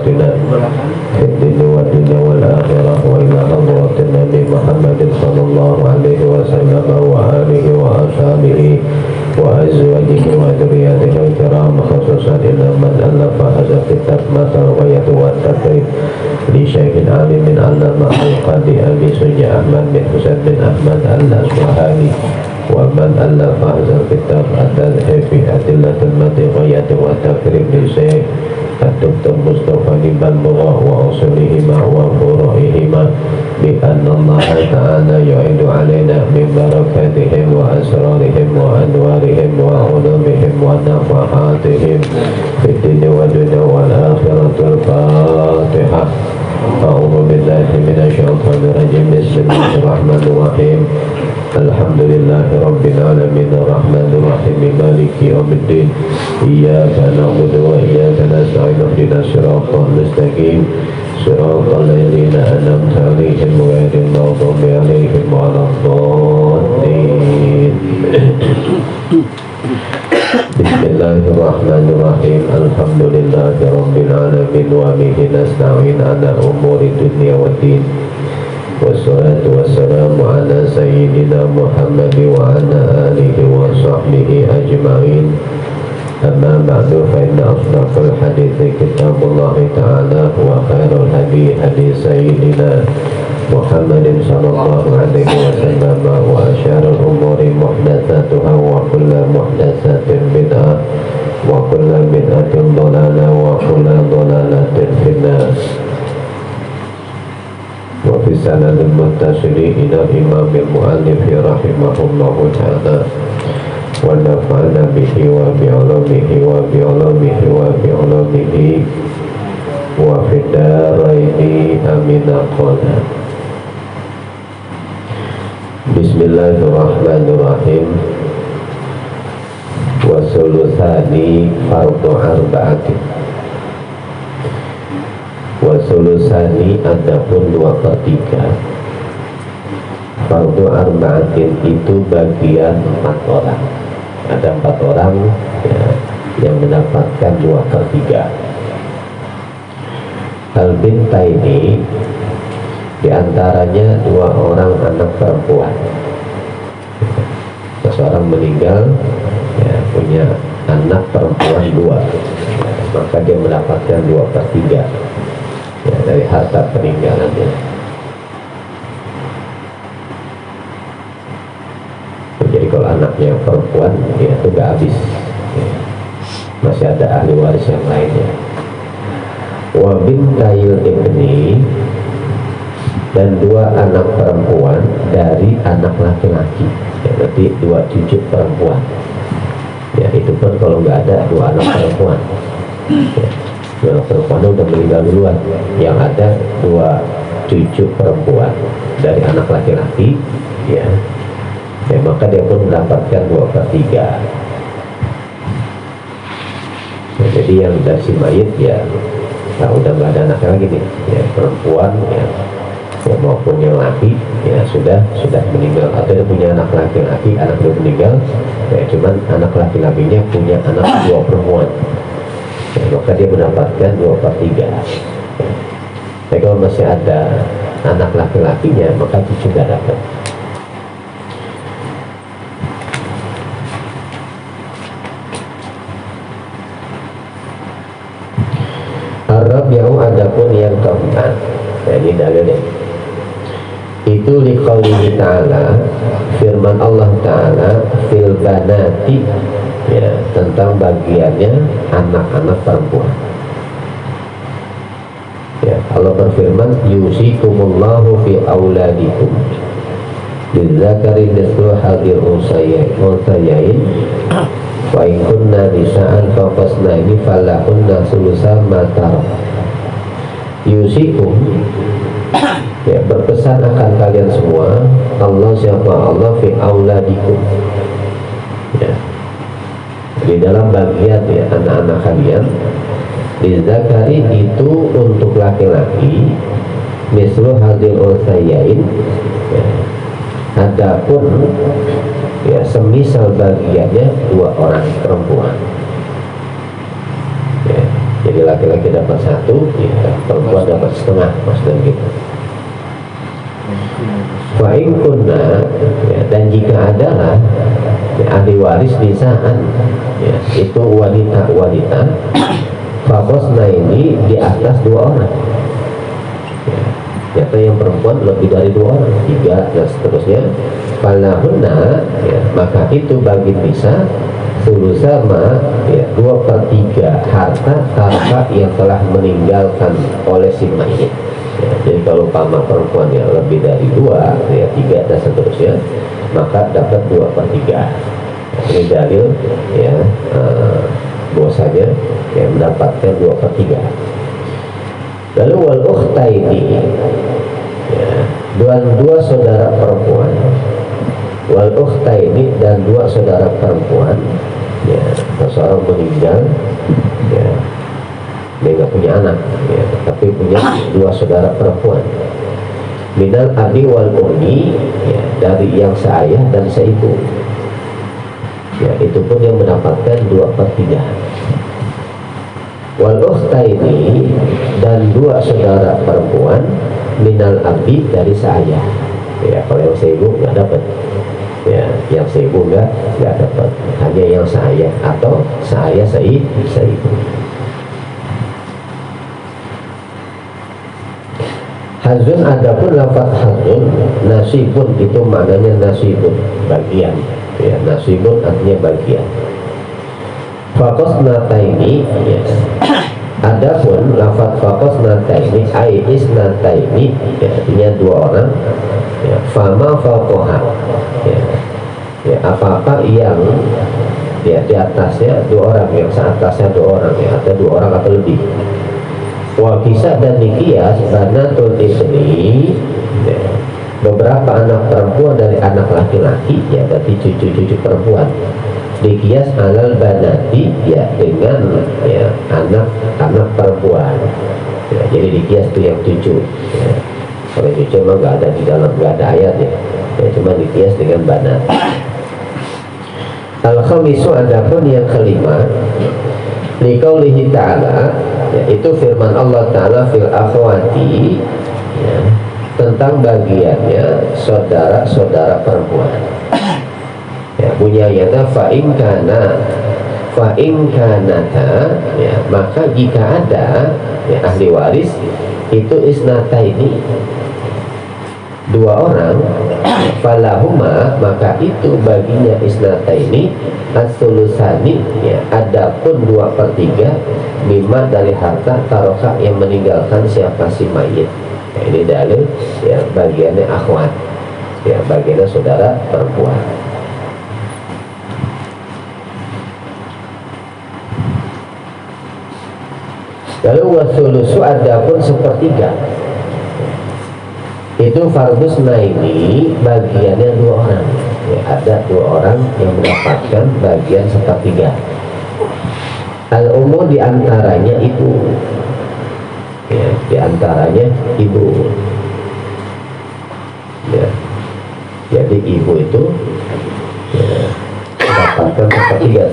وقاتنا في الدين والدنيا والآخرة وإلى حضرة النبي محمد صلى الله عليه وسلم وآله وأصحابه وأزواجه وذريته الكرام خصوصا إلى من ألف هذا الكتاب متى الغاية والتقريب لشيخ عالم علامة القاضي أبي سجى أحمد بن حسين بن أحمد الأصبهاني ومن ألف هذا الكتاب التدهير في أدلة المتن غاية والتقريب لشيخ الدكتور مصطفى بالبغى وأصولهما وفروعهما بأن الله تعالى يعيد علينا من بركاتهم وأسرارهم وأنوارهم وعلومهم ونفحاتهم في الدين والدنيا والآخرة. الفاتحة. أعوذ بالله من الشيطان الرجيم. بسم الله الرحمن الرحيم. الحمد لله رب العالمين الرحمن الرحيم مالك يوم الدين إياك نعبد وإياك نستعين اهدنا الصراط المستقيم صراط الذين أنعمت عليهم غير المغضوب عليهم ولا الضالين. بسم الله الرحمن الرحيم. الحمد لله رب العالمين وبه نستعين على أمور الدنيا والدين والصلاة والسلام على سيدنا محمد وعلى آله وصحبه أجمعين. أما بعد فإن أصدق الحديث كتاب الله تعالى وخير الهدي هدي سيدنا محمد صلى الله عليه وسلم وشر الأمور محدثاتها وكل محدثة بدعة وكل بدعة ضلالة وكل ضلالة في النار. وفي سند المتصل إلى الإمام المؤلف رحمه الله تعالى ونفعنا به وبعلومه وبعلومه وبعلومه وفي الدارين آمين. قال بسم الله الرحمن الرحيم. وثلثان فرض أربعة. Wasulusani adapun 2/3. Fardu arba'atin itu bagian 4 orang. Ada 4 orang ya, yang mendapatkan 2/3. Al-bintaini diantaranya 2 orang anak perempuan. Seseorang meninggal ya, punya anak perempuan 2 ya, maka dia mendapatkan 2/3 ya, dari harta peninggalannya. Jadi kalau anaknya perempuan ya, itu gak habis ya. Masih ada ahli waris yang lainnya. Wa bintayil ibni, dan 2 anak perempuan dari anak laki-laki ya, berarti 2 cucu perempuan ya. Itu pun kalau nggak ada 2 anak perempuan ya. 2 anak perempuan udah meninggal duluan, yang ada 2 cucu perempuan dari anak laki-laki ya, ya maka dia pun mendapatkan 2/3 ya. Jadi yang dari si mayit ya, nah udah nggak ada anaknya lagi nih ya, perempuan ya, ya maupun yang laki ya sudah meninggal, atau dia punya anak laki-laki, anak dia meninggal ya, cuman anak laki-lakinya punya anak 2 perempuan ya, maka dia mendapatkan 2/3 ya. Tapi kalau masih ada anak laki-lakinya maka cucu nggak dapat. Ar-rabi'u adapun yang keempat ya, ini dalilnya itu liqaulihi ta'ala, firman Allah ta'ala fil banati ya, tentang bagiannya anak-anak perempuan ya. Allah berfirman yusikumullahu fi auladikum lidzakari mithlu hadhil unsayain wa in kunna nisa'an fawqasna ini falahunna sulusa ma tarak. Yusikum ya, berpesan akan kalian semua Allah, siapa Allah, fi auladikum ya, di dalam bagian ya anak-anak kalian. Lidzakari itu untuk laki-laki, mislu hadil unsayain ya, adapun ya semisal bagiannya 2 orang perempuan ya. Jadi Jadi laki-laki dapat 1, ya, perempuan dapat setengah, maksudnya gitu. Fa'in kunna, ya, dan jika adalah ya, ahli waris nisaan, ya, itu wanita-wanita, fakosna ini di atas 2 orang. Ya, ternyata yang perempuan lebih dari 2 orang, 3 dan seterusnya. Falahunna, ya, maka itu bagi nisa sulusama, ya, 2/3 harta tarka yang telah meninggalkan oleh si mayit. Ya, jadi kalau pama perempuan yang lebih dari 2, ya 3 dan seterusnya, maka dapat 2/3. Ini dalil, ya, bahwasanya yang mendapatkan 2/3. Lalu wal ukhtaini, ya, dua saudara perempuan, wal ukhtaini dan 2 saudara perempuan, ya, seseorang meninggal, ya, dia nggak punya anak, ya, tapi punya 2 saudara perempuan, minal abi wal ummi, ya, dari yang seayah dan seibu, ya, itu pun yang mendapatkan 2/3. Wal ukhtaini dan 2 saudara perempuan minal abi dari seayah, ya, kalau yang seibu nggak dapat, ya, yang seibu nggak dapat, hanya yang seayah atau seayah seibu. Hazun, adapun lafaz hazun, nasibun itu maknanya nasibun, bagian, ya, nasibun artinya bagian. Fakosnataini, ya, adapun lafaz fakosnataini ai isnataini, ya, artinya 2 orang, ya, fama faqoha, ya, ya, apa-apa yang, ya, di atasnya 2 orang, yang seatasnya 2 orang, ya, ada 2 orang atau lebih. Wa kisah dan nikias banatul ibni, ya, beberapa anak perempuan dari anak laki-laki, ya, berarti cucu-cucu perempuan, dikias alal banati, ya, dengan, ya, anak perempuan, ya, jadi dikias itu yang cucu, ya. Kalau cucu memang nggak ada di dalam, nggak ada ayat, ya, ya, cuma dikias dengan banat. Al-khamisu, adapun yang kelima, liqaulihi ta'ala, yaitu firman Allah Ta'ala fil akhwati, ya, tentang bagiannya saudara-saudara perempuan, ya, punya ayatnya fa'in kanata, ya, maka jika ada, ya, ahli waris itu isnataini 2 orang, falahuma, maka itu baginya isnataini as-sulusani, ya, adapun 2/3 mimma dari harta taroka yang meninggalkan siapa si mayit. Ya, ini dalil, ya, bagiannya akhwat, ya, bagiannya saudara perempuan. Lalu wasulusu, adapun 1/3 itu fardus naini, bagiannya 2 orang, ya, ada 2 orang yang mendapatkan bagian 1/3. Al-umur diantaranya ibu, ya, diantaranya ibu, ya, jadi ibu itu, ya, mendapatkan 1/3.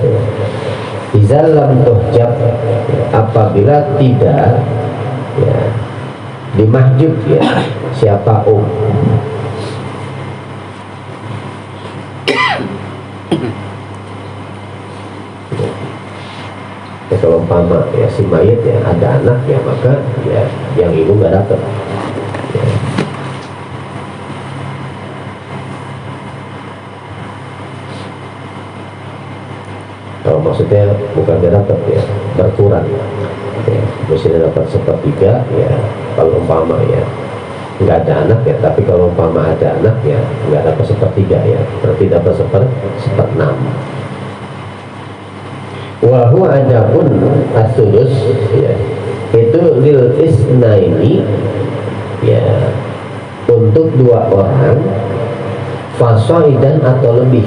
Izalam tuhjab, ya, apabila tidak, ya, dimahjub, ya, siapa ya, kalau umpama, ya, si mayit, ya, ada anak, ya, maka, ya, yang ibu nggak dapat, ya. Kalau maksudnya bukan nggak dapat, ya, berkurang, ya, mestinya dapat 1/3, ya, kalau umpama, ya, nggak ada anak, ya, tapi kalau umpama ada anak, ya, nggak dapat 1/3, ya, berarti dapat 1/6. Wahu adapun as-sulus, ya, itu lil isnaini, ya, untuk 2 orang, fasoidan atau lebih,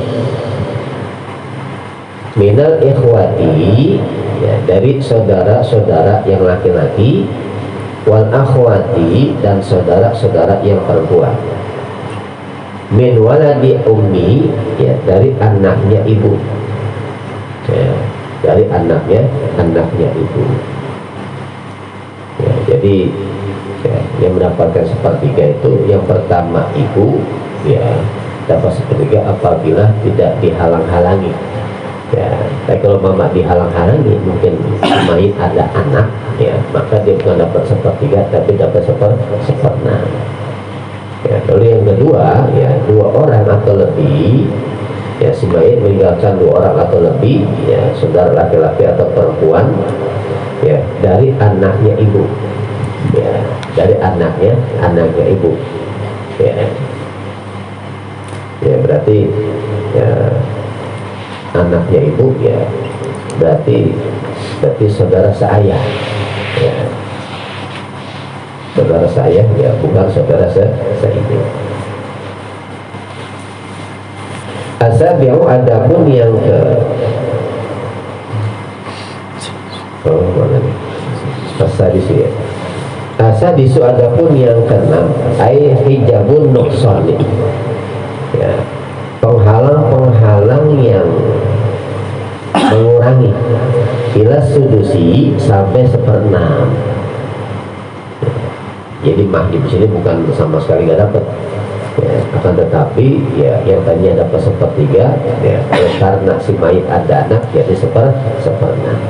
minal ikhwati, ya, dari saudara-saudara yang laki-laki, wal akhwati, dan saudara-saudara yang perempuan, min waladi ummi, ya, dari anaknya ibu, ya, dari anaknya ibu. Jadi ya, yang mendapatkan sepertiga itu yang pertama ibu, ya dapat sepertiga apabila tidak dihalang-halangi. Ya, tapi kalau mama dihalang-halangi, mungkin main ada anak, ya maka dia bukan dapat sepertiga tapi dapat seperenam. Ya, lalu yang kedua, ya 2 orang atau lebih, ya si mayit meninggalkan 2 orang atau lebih, ya saudara laki-laki atau perempuan, ya dari anaknya ibu, ya dari anaknya ibu, ya berarti ya anaknya ibu, ya berarti saudara seayah, ya saudara saya, ya bukan saudara seibu. Asabiu, adapun yang ke mana nih? Asadisu, ya. Asadisu, adapun yang keenam, ai hijabun nuqsani, ya penghalang yang mengurangi ila sudusi sampai 1/6. Jadi mahdi di sini bukan sama sekali nggak dapat, ya, akan tetapi ya yang tadinya dapat 1/3, ya karena si mayit ada anak jadi 1/6.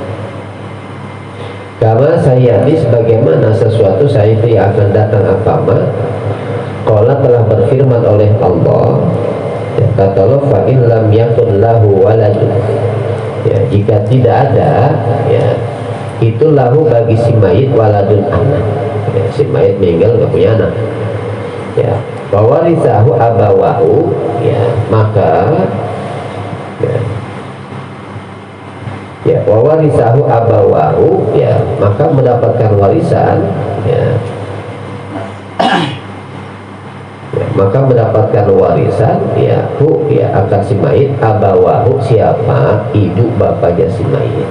Karena saya ini sebagaimana sesuatu saya itu yang akan datang apama, qala telah berfirman oleh Allah, ya, kata Allah, fa in lam yakun lahu waladun, ya jika tidak ada, ya itu lahu bagi si mayit waladun anak, ya, si mayit meninggal nggak punya anak, ya wawarisahu abawahu, ya maka ya wawarisahu abawahu, ya maka mendapatkan warisan, ya maka mendapatkan warisan, ya hu, ya akan si mayit, abawahu siapa, ibu bapaknya si mayit,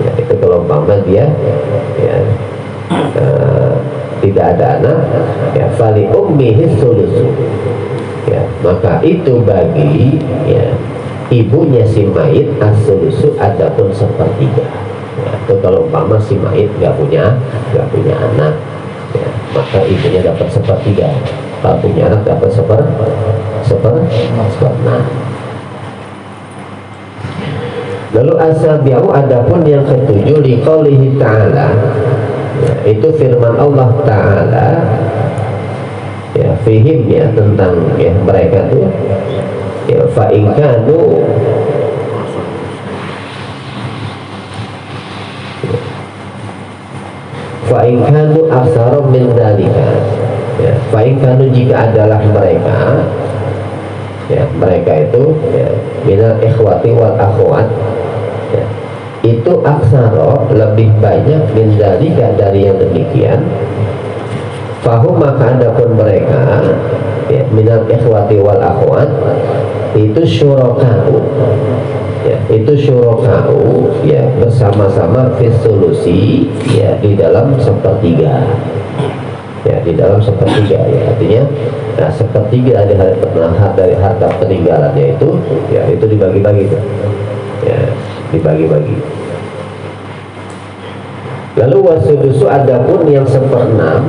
ya itu kalau umpama dia, ya tidak ada anak, ya fali ummihi sulusu, ya maka itu bagi, ya ibunya si mayit as-sulusu, adapun 1/3. Ya, itu kalau umpama si mayit nggak punya anak, ya, maka ibunya dapat 1/3. Kalau punya anak dapat 1/6. Lalu asabi'u, adapun yang ketujuh, liqaulihi ta'ala, ya, itu firman Allah Ta'ala, ya fihim, ya tentang, ya mereka tuh, ya fa'inkanu, fa'inkanu aksarum min dalika, ya fa'inkanu jika adalah mereka, ya mereka itu, ya minal ikhwati wal akhwat, ya itu aksaro lebih banyak min dalika dari yang demikian, fahum maka adapun mereka, ya minal ikhwati wal akhwat itu syuraka'u, ya itu syuraka'u, ya bersama-sama fis solusi, ya di dalam 1/3, ya di dalam 1/3, ya artinya nah 1/3 dari harta peninggalannya itu, ya itu dibagi-bagi, ya dibagi-bagi. Lalu wasudusu, adapun yang 1/6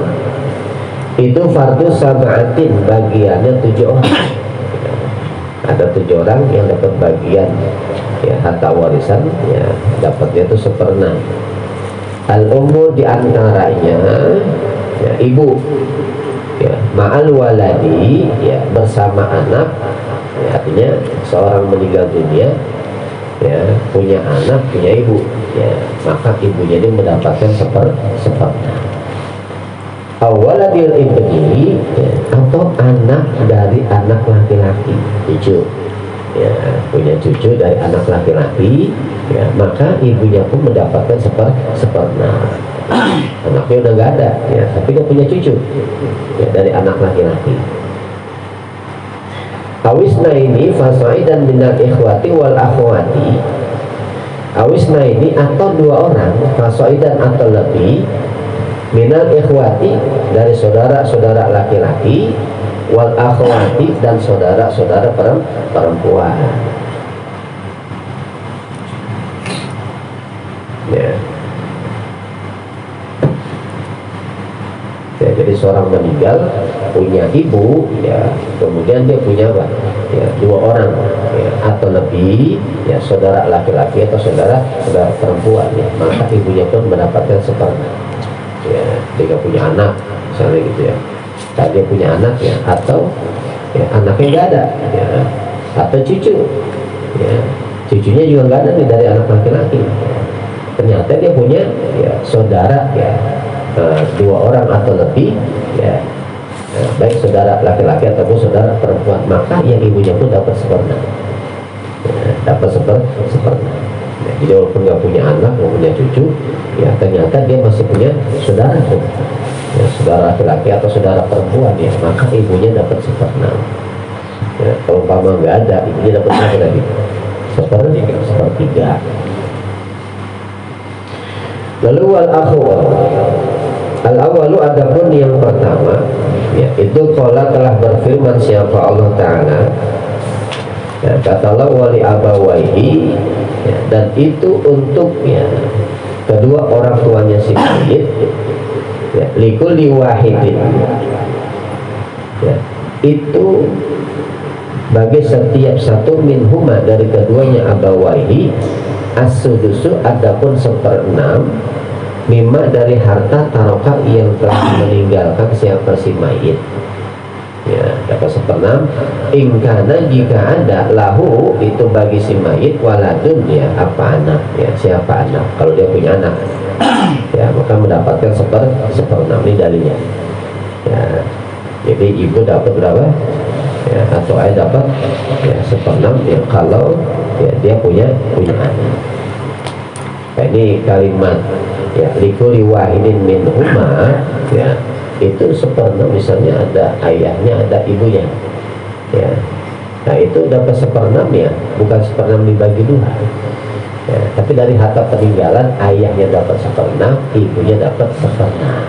itu fardu sab'atin, bagiannya 7 orang. Ada 7 orang yang dapat bagian, ya harta warisan, ya dapatnya itu 1/6. Al-ummu diantaranya, ya ibu, ya ma'al waladi, ya bersama anak, ya artinya seorang meninggal dunia, ya punya anak, punya ibu, ya maka ibunya ini mendapatkan 1/6. Awaladil ibni, ya, atau anak dari anak laki-laki, cucu, ya punya cucu dari anak laki-laki, ya maka ibunya pun mendapatkan 1/6. Anaknya udah nggak ada, ya tapi dia punya cucu, ya dari anak laki-laki. Awisna ini fasaidan minal ikhwati wal akhwati, awisna ini atau 2 orang, fasaidan atau lebih, minal ikhwati dari saudara-saudara laki-laki, wal akhwati dan saudara-saudara perempuan, ya Jadi seorang meninggal punya ibu, ya, kemudian dia punya apa? Ya, 2 orang, ya, atau lebih, ya, saudara laki-laki atau saudara perempuan, ya, maka ibunya pun mendapatkan seperempat. Ya, dia punya anak, misalnya gitu ya. Tadi dia punya anak, ya, atau ya, anaknya nggak ada, ya, atau cucu, ya, cucunya juga nggak ada nih dari anak laki-laki. Ternyata dia punya, ya, saudara, ya, 2 orang atau lebih, ya, baik saudara laki-laki ataupun saudara perempuan, maka yang ibunya pun dapat seperenam, ya, dapat seperenam. Ya, jadi walaupun nggak punya anak, nggak punya cucu, ya, ternyata dia masih punya saudara tuh, ya, saudara laki-laki atau saudara perempuan, ya, maka ibunya dapat seperenam. Ya, kalau umpama nggak ada, ibunya dapat berapa tadi? Sepertiga. Lalu al-awalu adapun yang pertama, ya, itu qala telah berfirman siapa Allah Ta'ala, ya, kata Allah wali abawaihi, ya, dan itu untuk, ya, kedua orang tuanya si mayit, ya, likulli wahidin, ya, itu bagi setiap satu minhuma dari keduanya abawaihi as-sudusu adapun 1/6 mimma dari harta taroka yang telah meninggalkan siapa si mayit, ya, dapat 1/6 ingkana jika ada lahu itu bagi si mayit waladun, ya, apa anak, ya, siapa anak, kalau dia punya anak, ya, maka mendapatkan 1/6 ini dalilnya, ya. Jadi ibu dapat berapa, ya, atau ayah dapat, ya, 1/6, ya, kalau, ya, dia punya anak. Nah, ini kalimat, ya, likulli wahidin minhuma, ya, itu 1/6 misalnya ada ayahnya ada ibunya, ya, nah itu dapat 1/6, ya, bukan 1/6 dibagi 2, ya, tapi dari harta peninggalan ayahnya dapat 1/6, ibunya dapat 1/6,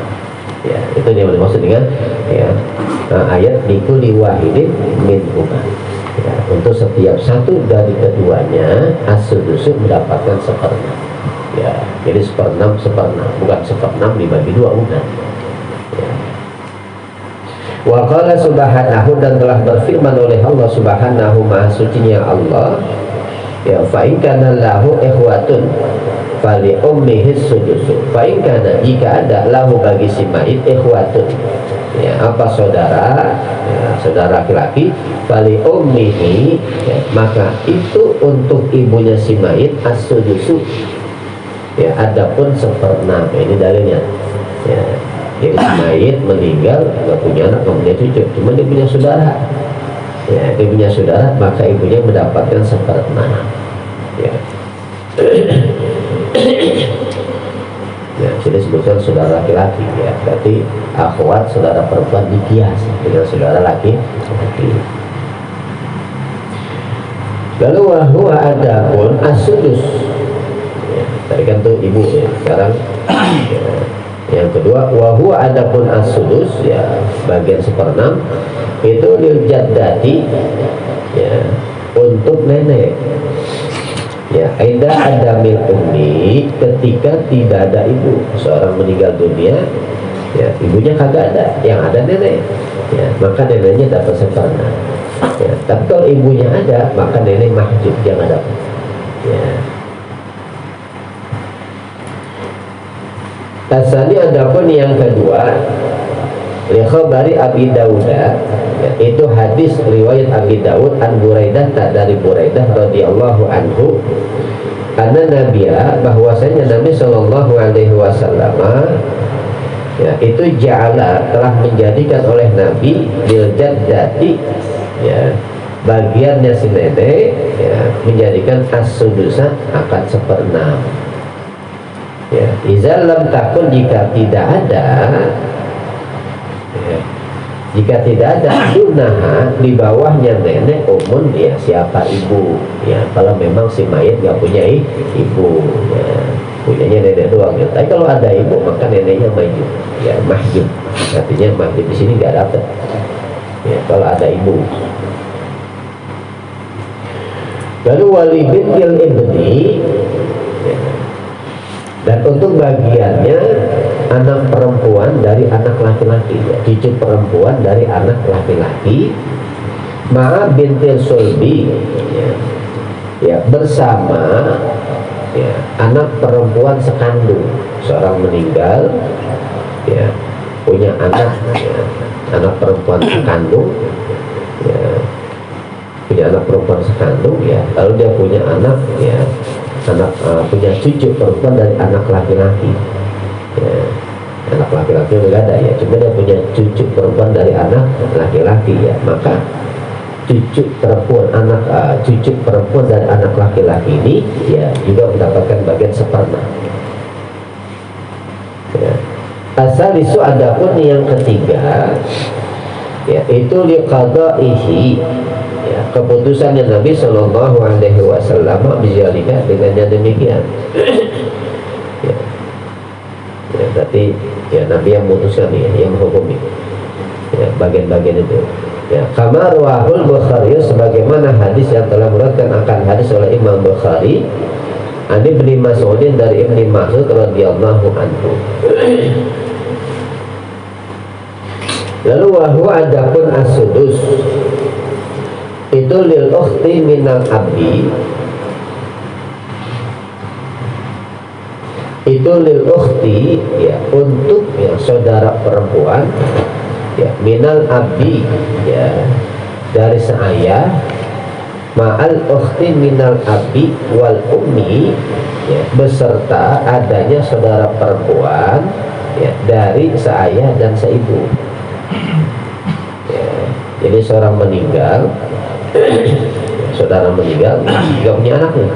ya, itu yang dimaksud dengan, ya, ayat likulli wahidin minhuma, ya, untuk setiap satu dari keduanya as-sudusu mendapatkan 1/6, ya, jadi 1/6 bukan 1/6 dibagi 2, bukan, ya. Wa qala subhanahu, dan telah berfirman oleh Allah Subhanahu maha sucinya Allah, ya, fa in kana lahu ikhwatun fali ummihi sudusu, fa in kana jika ada lahu bagi si mayit ikhwatun, ya, apa saudara, ya, saudara laki-laki, fali ummihi, ya, maka itu untuk ibunya si mayit as-sudusu, ya, adapun 1/6, ini dalilnya, ya. Jadi si mayit meninggal nggak punya anak, nggak punya cucu, cuma dia punya saudara, ya, dia punya saudara, maka ibunya mendapatkan 1/6, ya. Ya, sini sebutkan saudara laki-laki, ya, berarti akhwat saudara perempuan dikias dengan saudara laki-laki. Lalu wahwa adapun as-sudus, ya, tadi kan tuh ibu, ya, sekarang, ya, yang kedua wahwa adapun as-sudus, ya, bagian 1/6 itu lil jaddati, ya, untuk nenek, ya, aida adamil ummi, ketika tidak ada ibu, seorang meninggal dunia, ya, ibunya kagak ada, yang ada nenek, ya, maka neneknya dapat 1/6, ya. Tapi kalau ibunya ada, maka nenek mahjub, jangan dapat, ya. Asani adapun yang kedua, li khabari Abi Dawud, ya, itu hadis riwayat Abi Dawud an Buraidah, dari Buraidah radhiyallahu anhu, karena Nabiya, bahwasanya Nabi Shallallahu Alaihi Wasallam, ya, itu ja'ala telah menjadikan oleh Nabi bil jaddati, ya, bagiannya si nenek, ya, menjadikan as-sudusa akan 1/6, ya, izal lam takun, jika tidak ada, ya, jika tidak ada dunaha di bawahnya nenek umun, ya, siapa ibu, ya, kalau memang si mayit nggak punya ibu, ya, punyanya nenek doang, ya. Tapi kalau ada ibu maka neneknya mahjub, ya, mahjub, artinya mahjub di sini nggak dapat, ya, kalau ada ibu. Lalu wali bintil ibni, ya, dan untuk bagiannya anak perempuan dari anak laki-laki, ya, cucu perempuan dari anak laki-laki, ma'a bintil sulbi, ya, ya, bersama ya, anak perempuan sekandung. Seorang meninggal, ya, punya anak, ya, anak perempuan sekandung, ya, punya anak perempuan sekandung, ya, lalu dia punya anak, ya, punya cucu perempuan dari anak laki-laki, ya, anak laki-laki udah ada, ya, cuma dia punya cucu perempuan dari anak laki-laki, ya, maka cucu perempuan cucu perempuan dari anak laki-laki ini, ya, juga mendapatkan bagian seperempat, ya. Asal isu adapun yang ketiga, ya, itu liqadaihi, ya, keputusannya Nabi Shallallahu Alaihi Wasallam bizalika, dengannya demikian, ya, ya, berarti ya Nabi yang memutuskan, ya, yang menghukumi, ya, bagian-bagian itu, ya, kama rawahul Bukhari, sebagaimana hadis yang telah meriwayatkan akan hadis oleh Imam Bukhari, Ani Ibnu Mas'udin, dari Ibnu Mas'ud radhiyallahu anhu. Lalu wahwa adapun as-sudus itu lil ukhti minal abdi, itu lil ukhti, ya, untuk, ya, saudara perempuan, ya, minal abdi, ya, dari seayah, ma'al ukhti minal abi wal ummi, ya, beserta adanya saudara perempuan, ya, dari seayah dan seibu, ya. Jadi seorang meninggal, saudara meninggal juga punya anaknya,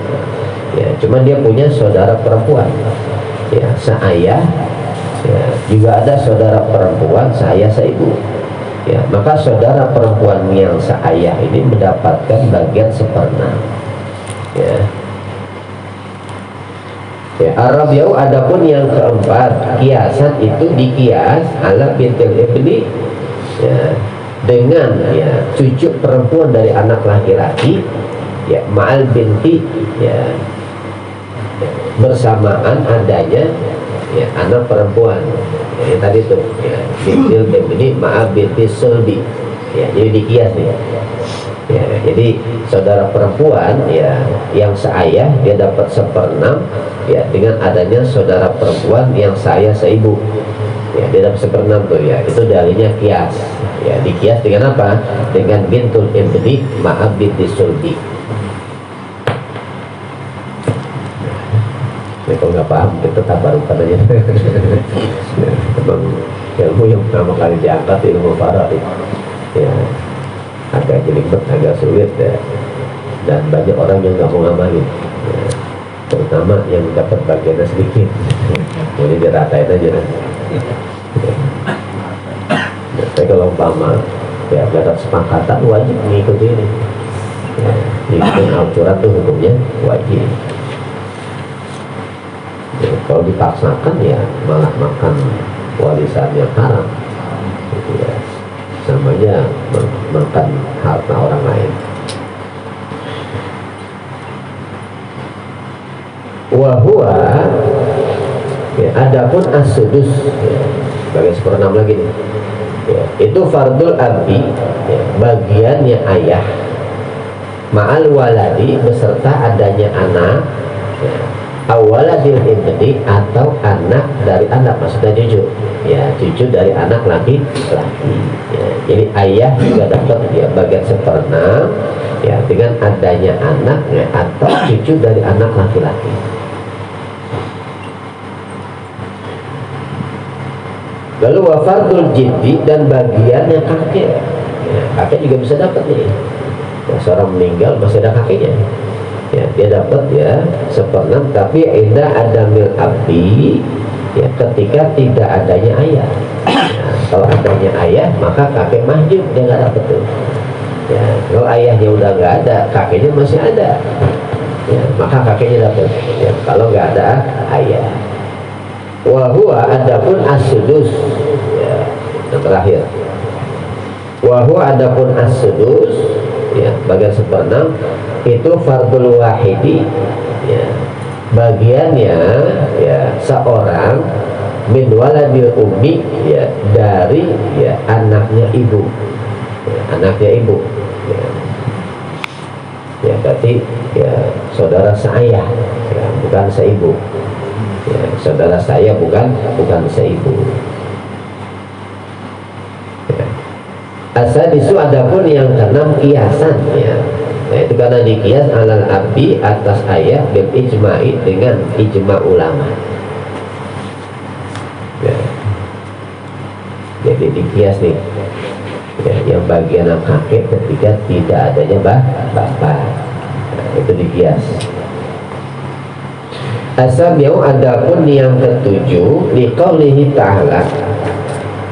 ya, cuma dia punya saudara perempuan, ya, seayah, ya, juga ada saudara perempuan seayah seibu, ya, maka saudara perempuan yang seayah ini mendapatkan bagian seperenam, ya. Ya, Arab yau adapun yang keempat, kiasan itu dikias ala bintil ibni, ya, dengan, ya, cucu perempuan dari anak laki-laki, ya, ma'al binti, ya, bersamaan adanya, ya, anak perempuan, ya, yang tadi tuh, ya, bintil ibni ma'al binti sulbi, ya, jadi dikias nih, ya, jadi saudara perempuan, ya, yang seayah dia dapat seperenam, ya, dengan adanya saudara perempuan yang seayah seibu, ya, dia dapat seperenam tuh, ya, itu dalilnya kias, ya, dikias dengan apa? Dengan bintul ibni ma'ab binti sulbi. Ya, kalau nggak paham kita tabarukan aja. Memang ilmu yang pertama kali diangkat ilmu farad, ya, agak jelimet, agak sulit, ya, dan banyak orang yang nggak mau ngamalin, ya, terutama yang dapat bagiannya sedikit, jadi diratain aja, ya. Tapi kalau umpama, ya, ada sepakatan wajib mengikuti ini, ya, mengikuti Al-Quran itu hukumnya wajib. Ya, kalau dipaksakan, ya, malah makan warisan yang haram, gitu, ya, namanya makan harta orang lain. Wahua, ya, adapun as-sudus, ya, sebagai seperenam lagi nih, ya, itu fardul abi, ya, bagiannya ayah, ma'al waladi, beserta adanya anak, ya, awaladil ibni, atau anak dari anak, maksudnya cucu, ya, cucu dari anak laki-laki, ya. Jadi ayah juga dapat, ya, bagian seperenam, ya, dengan adanya anak, ya, atau cucu dari anak laki-laki. Lalu wafardul jiddi, dan bagiannya kakek, ya, kakek juga bisa dapat nih, ya, seorang meninggal masih ada kakeknya, ya, dia dapat, ya, seperenam, tapi indah adamil abdi, ya, ketika tidak adanya ayah, ya, kalau adanya ayah maka kakek mahjub, dia nggak dapat tuh, ya, kalau ayahnya udah nggak ada, kakeknya masih ada, ya, maka kakeknya dapat, ya, kalau nggak ada ayah. Wahua adapun as-sudus, ya, yang terakhir, wahua adapun as-sudus, ya, bagian seperenam itu fardul wahidi, ya, bagiannya, ya, seorang min waladil ummi, ya, dari ya anaknya ibu, ya, anaknya ibu, ya. Ya berarti ya saudara saya, ya, bukan seibu, ya, saudara saya bukan seibu. Ya. Asadisu, adapun yang keenam kiasan, ya. Nah itu karena dikias alal abi atas ayah bil ijma'i, dengan ijma ulama. Ya. Jadi dikias nih, ya, yang bagian kakek ketika tidak adanya bapak, nah, itu dikias. Asabiu, adapun yang ketujuh liqaulihi ta'ala,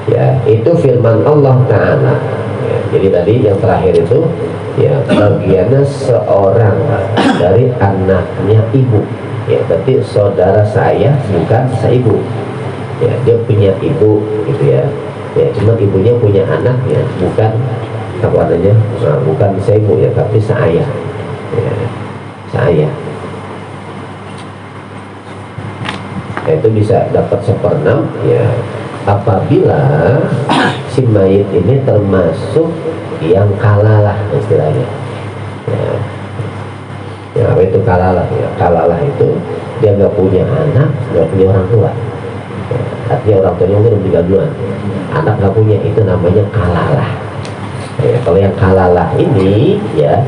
ya, itu firman Allah Ta'ala, ya, jadi tadi yang terakhir itu ya bagiannya seorang dari anaknya ibu, ya berarti saudara saya bukan seibu, ya dia punya ibu gitu ya, ya cuma ibunya punya anak, ya bukan apa adanya, nah, bukan seibu ya tapi seayah, ya seayah. Nah, itu bisa dapat 1/6 ya apabila si mayit ini termasuk yang kalalah istilahnya, ya, ya apa itu kalalah, ya kalalah itu dia nggak punya anak, nggak punya orang tua, ya, artinya orang tuanya udah meninggal duluan, anak nggak punya, itu namanya kalalah, ya. Kalau yang kalalah ini ya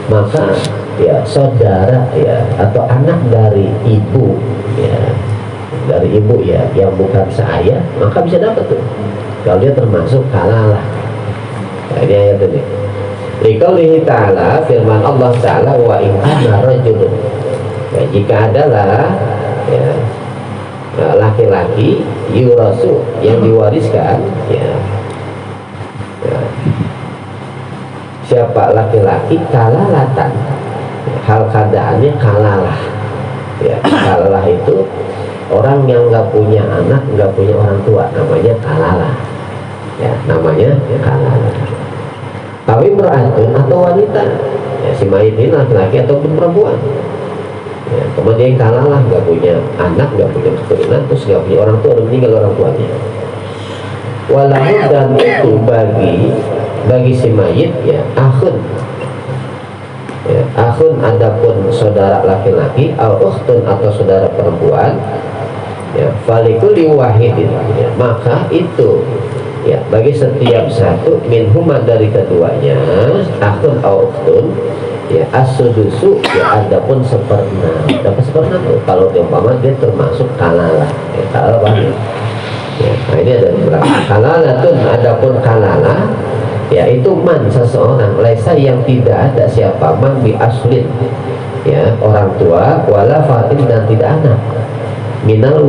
maka ya saudara ya atau anak dari ibu, ya dari ibu ya yang bukan seayah maka bisa dapat tuh kalau dia termasuk kalalah. Nah, ini ayat ini. Liqaulihi ta'ala, firman Allah Ta'ala, wa in kana rajulun, ya, jika adalah ya laki-laki yurasu, yang diwariskan, ya, ya. Siapa laki-laki kalalatan, hal keadaannya kalalah, ya kalalah itu orang yang nggak punya anak, nggak punya orang tua, namanya kalalah, ya namanya ya kalalah. Tapi beratun atau wanita, ya si mayit ini laki-laki ataupun perempuan, ya kemudian kalalah, nggak punya anak, nggak punya keturunan, terus nggak punya orang tua, udah meninggal orang tuanya. Walau, dan itu bagi si mayit ya akhun, ya akhun adapun saudara laki-laki, al ukhtun atau saudara perempuan, ya falikuli wahidin, ya maka itu ya bagi setiap satu minhuma dari keduanya, akhun au ukhtun, ya as-sudusu, ya adapun 1/6, dapat 1/6 tuh kalau umpama dia termasuk kalalah, ya kalalah banget, ya. Nah ini ada beberapa kalalah tuh, adapun kalalah yaitu man seseorang laisa yang tidak ada siapa man bi aslin, ya orang tua, wala fatin dan tidak anak, minal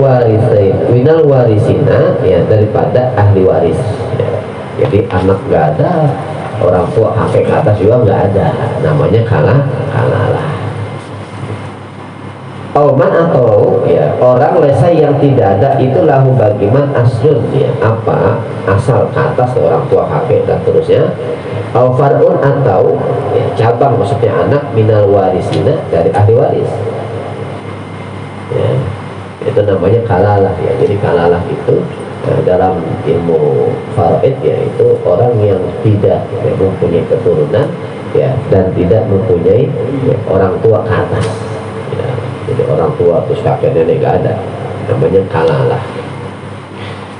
warisina, ya daripada ahli waris, ya. Jadi anak nggak ada, orang tua kakek ke atas juga nggak ada, namanya kalalah. Man atau ya orang lesa yang tidak ada itu lahu bagiman aslun, ya apa asal ke atas orang tua kakek dan terusnya, farun atau ya cabang, maksudnya anak minal warisina dari ahli waris, ya itu namanya kalalah, ya. Jadi kalalah itu dalam ilmu faraid ya itu orang yang tidak ya, mempunyai keturunan, ya dan tidak mempunyai ya, orang tua ke atas, ya. Jadi orang tua terus kakek nenek gak ada, namanya kalalah.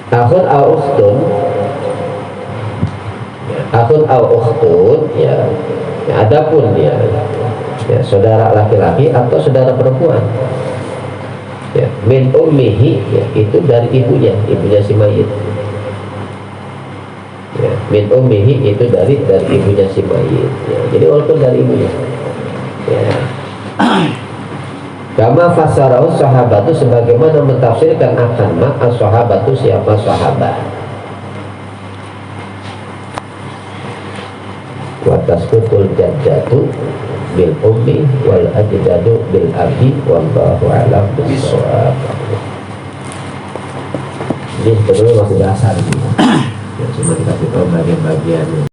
Akhun au ukhtun, ya, akhun au ukhtun, ya adapun ya saudara laki-laki atau saudara perempuan, ya min ummihi, ya itu dari ibunya si mayit, ya min ummihi itu dari ibunya si mayit, ya. Jadi walaupun dari ibunya, ya kama fasarahu sahabatu, sebagaimana mentafsirkan akan mak as-sahabatu, siapa sahabat. Wa tasqutul jaddatu bil ummi wal ajdadu bil abi wallahu a'lam bis-shawab. Ini sebetulnya masih dasar gitu. Ya, cuma dikasih tahu bagian-bagiannya.